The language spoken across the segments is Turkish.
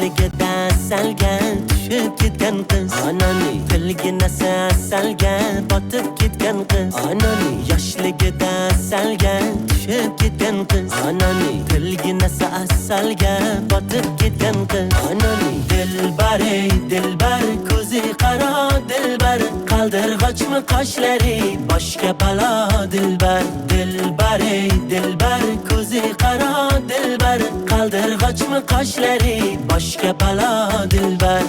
Yoshligida salga tushib ketgan qiz Anani tilginasi asalga botib ketgan qiz Anani yoshligida salga tushib ketgan qiz Anani tilginasi asalga botib ketgan qiz Anani dilbar ey dilbar ko'zi qaro dilbar qaldirg'ochmi qoshlari boshga balo dilbar dilbar ey dilbar ko'zi qaro dilbar qaldirg'ochmi qoshlari boshga balo dilbar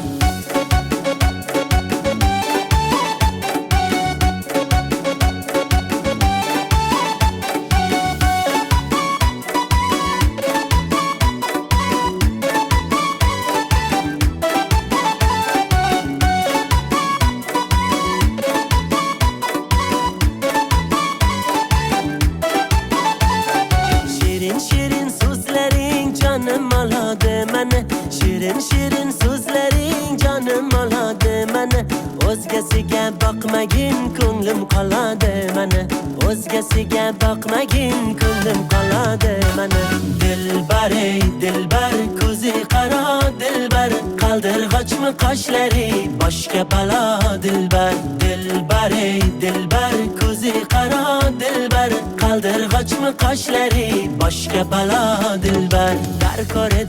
Shirin so'zlaring jonim oladi meni Shirin so'zlaring jonim oladi meni O'zgasiga boqmagin ko'nglim qoladi meni O'zgasiga boqmagin ko'nglim qoladi meni Dilbar ey dilbar ko'zi qaro dilbar qaldirg'ochmi qoshlari boshga balo dilbar dilbar ey dilbar ko'zi qaro dilbar qaldirg'ochmi qoshlari boshga balo dilbar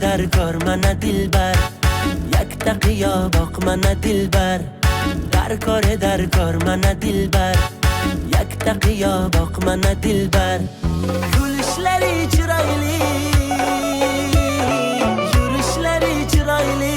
darkor mana dilbar yakta qiyo boq mana dilbar darkor mana dilbar yakta qiyo boq mana dilbar kulishlari chiroyli yurishlari chiroyli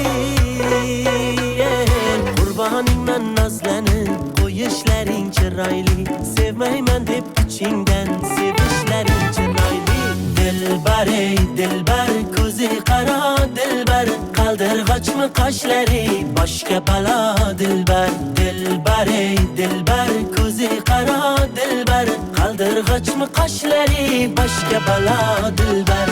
qurboningman nozlanib qo'yishlaring chiroyli sevmayman deb ichingdan sevishlaring chiroyli dilbar ey dilbar ko'zi qaro dilbar qaldirg'ochmi qoshlari boshga balo dilbar dilbar ey dilbar ko'zi qaro dilbar qaldirg'ochmi qoshlari boshga balo dilbar